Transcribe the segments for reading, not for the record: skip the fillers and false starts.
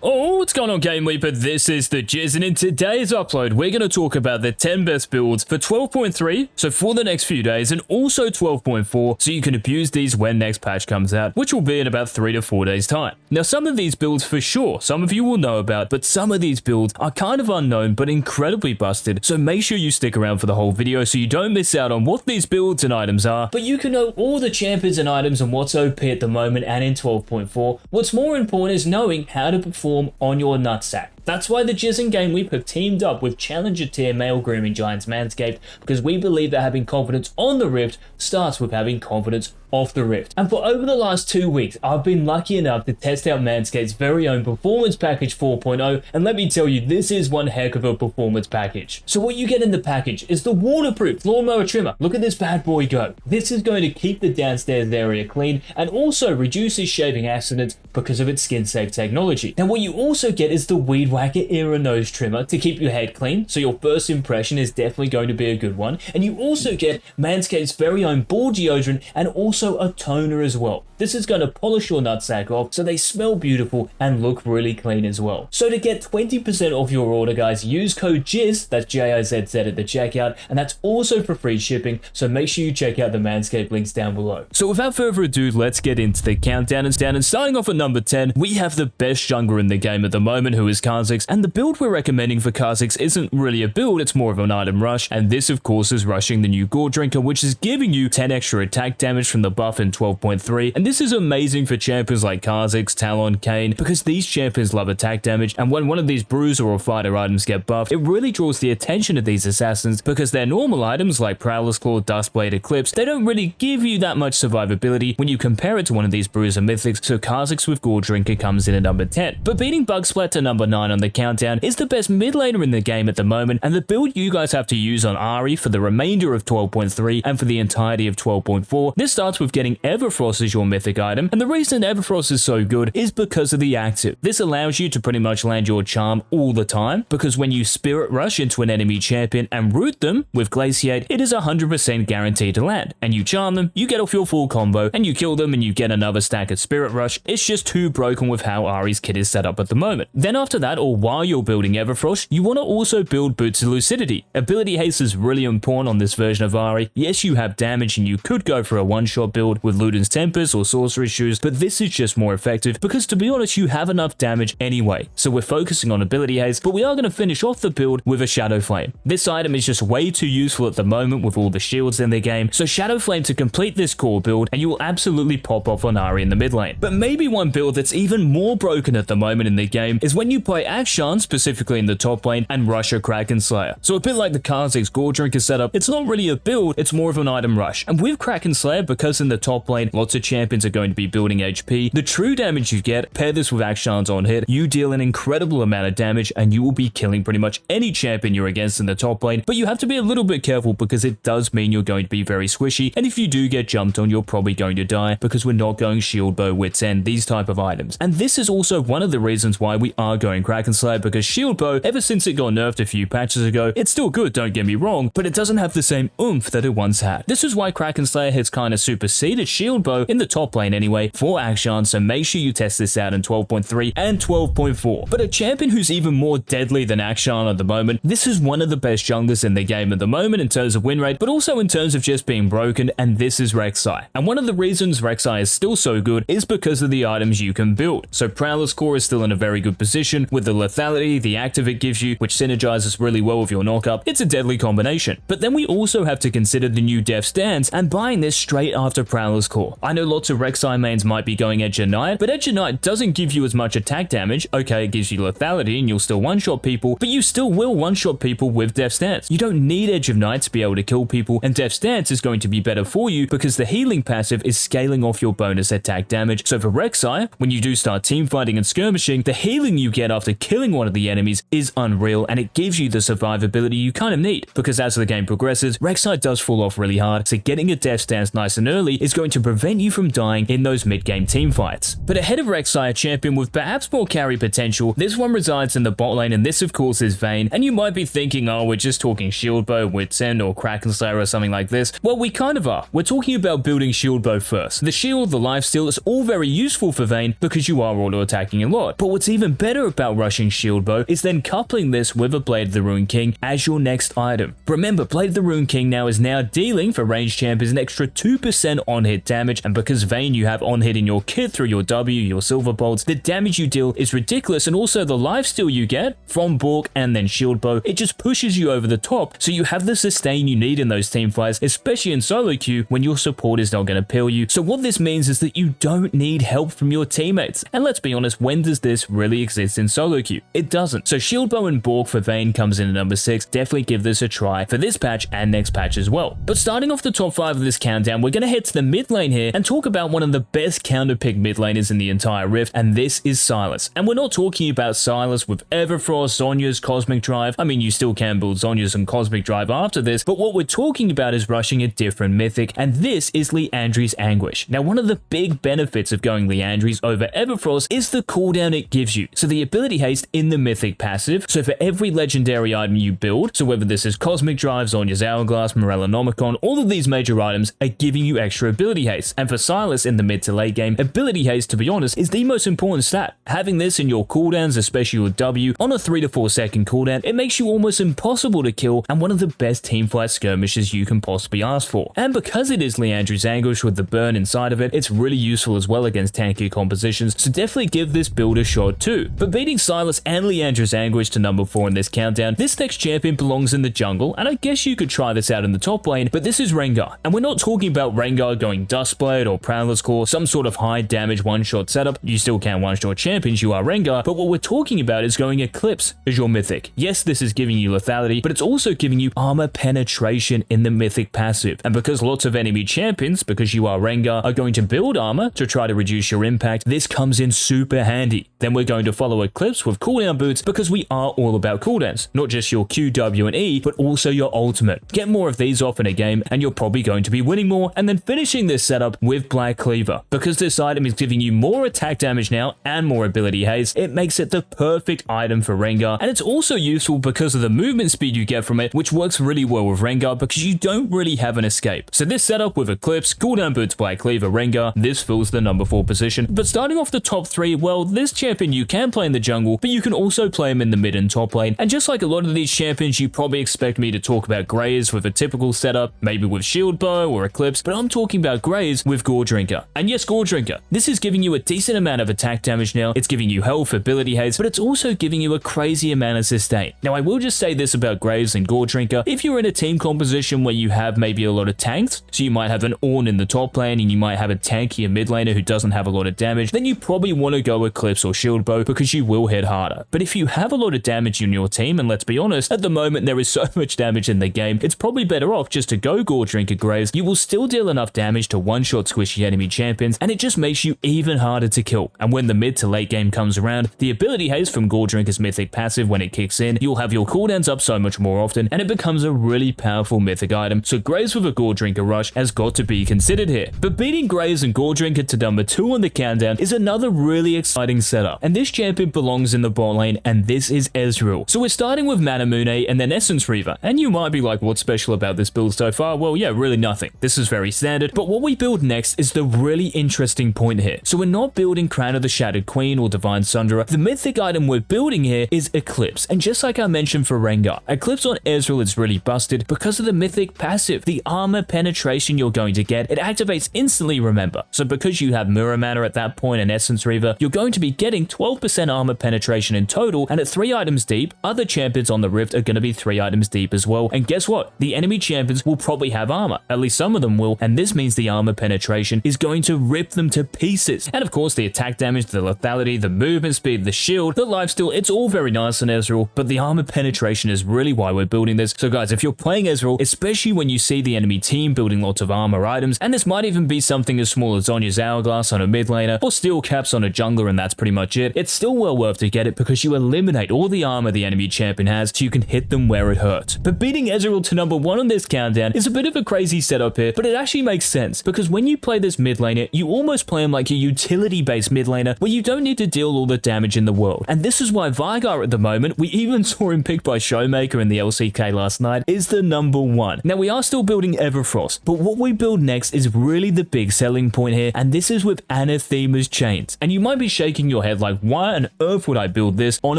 Oh, what's going on, GameLeap? This is the Jizz, and in today's upload, we're going to talk about the 10 best builds for 12.3, so for the next few days, and also 12.4, so you can abuse these when next patch comes out, which will be in about 3 to 4 days' time. Now, some of these builds for sure, some of you will know about, but some of these builds are kind of unknown, but incredibly busted, so make sure you stick around for the whole video so you don't miss out on what these builds and items are, but you can know all the champions and items and what's OP at the moment and in 12.4. What's more important is knowing how to perform on your nutsack. That's why the Jizz and GameLeap have teamed up with Challenger tier male grooming giants Manscaped, because we believe that having confidence on the Rift starts with having confidence off the Rift. And for over the last 2 weeks, I've been lucky enough to test out Manscaped's very own Performance Package 4.0, and let me tell you, this is one heck of a performance package. So what you get in the package is the waterproof lawnmower trimmer. Look at this bad boy go. This is going to keep the downstairs area clean and also reduces shaving accidents because of its skin-safe technology. Now what you also get is the Weed Whacker Era Nose Trimmer to keep your head clean, so your first impression is definitely going to be a good one. And you also get Manscaped's very own ball deodorant and also a toner as well. This is going to polish your nutsack off so they smell beautiful and look really clean as well. So to get 20% off your order, guys, use code JIZZ, that's J-I-Z-Z at the checkout, and that's also for free shipping, so make sure you check out the Manscaped links down below. So without further ado, let's get into the countdown. And starting off at number 10, we have the best jungler in the game at the moment, who is Kha'Zix, and the build we're recommending for Kha'Zix isn't really a build, it's more of an item rush, and this of course is rushing the new Gore Drinker, which is giving you 10 extra attack damage from the buff in 12.3, and this is amazing for champions like Kha'Zix, Talon, Kayn, because these champions love attack damage, and when one of these bruiser or fighter items get buffed, it really draws the attention of these assassins, because their normal items like Prowler's Claw, Duskblade, Eclipse, they don't really give you that much survivability when you compare it to one of these bruiser mythics, so Kha'Zix with Gore Drinker comes in at number 10. But beating Bugsplat to number 9 on the countdown is the best mid laner in the game at the moment, and the build you guys have to use on Ahri for the remainder of 12.3 and for the entirety of 12.4. This starts with getting Everfrost as your mythic item, and the reason Everfrost is so good is because of the active. This allows you to pretty much land your charm all the time, because when you Spirit Rush into an enemy champion and root them with Glaciate, it is 100% guaranteed to land, and you charm them, you get off your full combo, and you kill them and you get another stack of Spirit Rush. It's just too broken with how Ahri's kit is set up at the moment. Then after that, or while you're building Everfrost, you want to also build Boots of Lucidity. Ability haste is really important on this version of Ahri. Yes, you have damage and you could go for a one-shot build with Luden's Tempest or Sorcery Shoes, but this is just more effective because, to be honest, you have enough damage anyway. So we're focusing on ability haste, but we are going to finish off the build with a Shadow Flame. This item is just way too useful at the moment with all the shields in the game, so Shadow Flame to complete this core build, and you will absolutely pop off on Ahri in the mid lane. But maybe one build that's even more broken at the moment in the game is when you play Akshan, specifically in the top lane, and rush a Kraken Slayer. So a bit like the Kha'Zix Gore Drinker setup, it's not really a build, it's more of an item rush. And with Kraken Slayer, because in the top lane, lots of champions are going to be building HP, the true damage you get, pair this with Akshan's on hit, you deal an incredible amount of damage, and you will be killing pretty much any champion you're against in the top lane. But you have to be a little bit careful because it does mean you're going to be very squishy, and if you do get jumped on, you're probably going to die because we're not going Shield Bow, Wits End, these type of items. And this is also one of the reasons why we are going Kraken Slayer, because Shield Bow, ever since it got nerfed a few patches ago, it's still good, don't get me wrong, but it doesn't have the same oomph that it once had. This is why Kraken Slayer has kind of superseded Shield Bow in the top lane anyway for Akshan, so make sure you test this out in 12.3 and 12.4. But a champion who's even more deadly than Akshan at the moment, this is one of the best junglers in the game at the moment in terms of win rate, but also in terms of just being broken, and this is Rek'Sai. And one of the reasons Rek'Sai is still so good is because of the items you can build. So Prowler's Core is still in a very good position with the lethality, the active it gives you, which synergizes really well with your knockup. It's a deadly combination. But then we also have to consider the new Death Stance and buying this straight after Prowler's Core. I know lots of Rek'Sai mains might be going Edge of Night, but Edge of Night doesn't give you as much attack damage. Okay, it gives you lethality and you'll still one-shot people, but you still will one-shot people with Death Stance. You don't need Edge of Night to be able to kill people, and Death Stance is going to be better for you because the healing passive is scaling off your bonus attack damage. So for Rek'Sai, when you do start teamfighting and skirmishing, the healing you get after killing one of the enemies is unreal, and it gives you the survivability you kind of need, because as the game progresses, Rek'Sai does fall off really hard, so getting a death stance nice and early is going to prevent you from dying in those mid-game team fights. But ahead of Rek'Sai, a champion with perhaps more carry potential, this one resides in the bot lane, and this of course is Vayne. And you might be thinking, oh, we're just talking shield bow, Wit's End, or Kraken Slayer or something like this. Well, we kind of are. We're talking about building shield bow first. The shield, the lifesteal, is all very useful for Vayne because you are auto attacking a lot. But what's even better about rushing shield bow is then coupling this with a Blade of the Ruined King as your next item. Remember, Blade of the Ruined King now is dealing for ranged champions an extra 2% on hit damage, and because Vayne you have on hit in your kit through your W, your silver bolts, the damage you deal is ridiculous, and also the lifesteal you get from Bork and then shield bow, it just pushes you over the top, so you have the sustain you need in those team fights, especially in solo queue when your support is not going to peel you. So what this means is that you don't need help from your teammates, and let's be honest, when does this really exist in solo queue? It doesn't. So shield bow and Bork for Vayne comes in at number 6. Definitely give this a try for this patch and next patch as well. But starting off the top 5 of this countdown, we're going to head to the mid lane here and talk about one of the best counter pick mid laners in the entire Rift, and this is Sylas. And we're not talking about Sylas with Everfrost, Zhonya's Cosmic Drive. I mean, you still can build Zhonya's and Cosmic Drive after this, but what we're talking about is rushing a different mythic, and this is Liandry's Anguish. Now, one of the big benefits of going Liandry's over Everfrost is the cooldown it gives you. So the ability haste in the mythic passive, so for every legendary item you build, so whether this is Cosmic Drive, Zhonya's Hourglass, Morellonomicon, all of these major items are giving you extra ability haste. And for Sylas in the mid to late game, ability haste, to be honest, is the most important stat. Having this in your cooldowns, especially with W, on a 3 to 4 second cooldown, it makes you almost impossible to kill and one of the best teamfight skirmishes you can possibly ask for. And because it is Liandry's Anguish with the burn inside of it, it's really useful as well against tankier compositions, so definitely give this build a shot too. But beating Sylas and Liandry's Anguish to number 4 in this countdown, this next champion belongs in the jungle, and I guess you could try this out in the top lane, but this is Rengar. And we're not talking about Rengar going Duskblade or Prowler's Claw, some sort of high damage one-shot setup. You still can one-shot champions, you are Rengar, but what we're talking about is going Eclipse as your mythic. Yes, this is giving you lethality, but it's also giving you armor penetration in the mythic passive. And because lots of enemy champions, because you are Rengar, are going to build armor to try to reduce your impact, this comes in super handy. Then we're going to follow Eclipse with cooldown boots, because we are all about cooldowns, not just your Q, W, and E, but also your ultimate. Get more of these off in a game, and you're probably going to be winning more, and then finishing this setup with Black Cleaver. Because this item is giving you more attack damage now and more ability haste, it makes it the perfect item for Rengar, and it's also useful because of the movement speed you get from it, which works really well with Rengar because you don't really have an escape. So this setup with Eclipse, cooldown boots, Black Cleaver, Rengar, this fills the number 4 position. But starting off the top 3, well, this champion you can play in the jungle, but you can also play him in the mid and top lane. And just like a lot of these champions, you probably expect me to talk about Graves with a typical setup, maybe with Shield Bow or Eclipse, but I'm talking about Graves with Gore Drinker. And yes, Gore Drinker, this is giving you a decent amount of attack damage now, it's giving you health, ability haste, but it's also giving you a crazy amount of sustain. Now, I will just say this about Graves and Gore Drinker: if you're in a team composition where you have maybe a lot of tanks, so you might have an Ornn in the top lane and you might have a tankier mid laner who doesn't have a lot of damage, then you probably want to go Eclipse or Shield Bow because you will hit harder. But if you have a lot of damage in your team, and let's be honest, at the moment there is so much damage in the game, it's probably better off just to go Gore Drinker Graves. You will still deal enough damage to one-shot squishy enemy champions, and it just makes you even harder to kill. And when the mid to late game comes around, the ability haste from Gore Drinker's mythic passive, when it kicks in, you'll have your cooldowns up so much more often, and it becomes a really powerful mythic item. So Graves with a Gore Drinker rush has got to be considered here. But beating Graves and Gore Drinker to number 2 on the countdown is another really exciting setup, and this champion belongs in the bot lane, and this is Ezreal. So we're starting with Manamune and then Essence Reaver, and you might be like, what's special about this build so far? Well, yeah, really nothing. This is very standard, but what we build next is the really interesting point here. So we're not building Crown of the Shattered Queen or Divine Sunderer. The mythic item we're building here is Eclipse, and just like I mentioned for Rengar, Eclipse on Ezreal is really busted because of the mythic passive. The armor penetration you're going to get, it activates instantly, remember. So because you have Mirror Mana at that point and Essence Reaver, you're going to be getting 12% armor penetration in total, and at 3 items deep, other champions on the Rift are going to be 3 items deep as well. And guess what? The enemy champions will probably have armor, at least some of them will, and this means the armor penetration is going to rip them to pieces. And of course, the attack damage, the lethality, the movement speed, the shield, the lifesteal, it's all very nice on Ezreal, but the armor penetration is really why we're building this. So guys, if you're playing Ezreal, especially when you see the enemy team building lots of armor items, and this might even be something as small as Zhonya's Hourglass on a mid laner, or Steel Caps on a jungler, and that's pretty much it, it's still well worth to to get it because you eliminate all the armor the enemy champion has so you can hit them where it hurts. But beating Ezreal to number 1 on this countdown is a bit of a crazy setup here, but it actually makes sense because when you play this mid laner, you almost play him like a utility-based mid laner where you don't need to deal all the damage in the world. And this is why Veigar at the moment, we even saw him picked by Showmaker in the LCK last night, is the number 1. Now we are still building Everfrost, but what we build next is really the big selling point here, and this is with Anathema's Chains. And you might be shaking your head like, why on earth would I build this on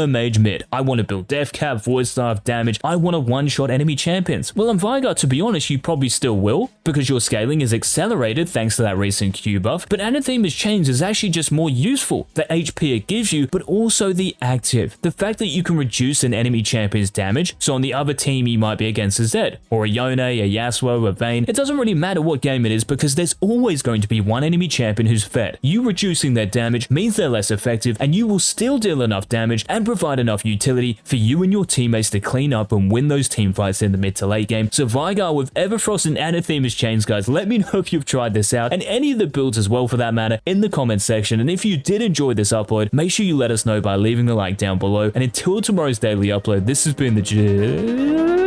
a mage mid? I want to build death cap, void staff, damage. I want to one-shot enemy champions. Well, on Veigar, to be honest, you probably still will, because your scaling is accelerated thanks to that recent Q buff, but Anathema's Chains is actually just more useful. The HP it gives you, but also the active. The fact that you can reduce an enemy champion's damage, so on the other team you might be against a Zed, or a Yone, a Yasuo, a Vayne. It doesn't really matter what game it is because there's always going to be one enemy champion who's fed. You reducing their damage means they're less effective, and you will still deal enough damage and provide enough utility for you and your teammates to clean up and win those team fights in the mid to late game. So Veigar with Everfrost and Anathema's Chains, guys, let me know if you've tried this out, and any of the builds as well for that matter, in the comments section. And if you did enjoy this upload, make sure you let us know by leaving a like down below. And until tomorrow's daily upload, this has been the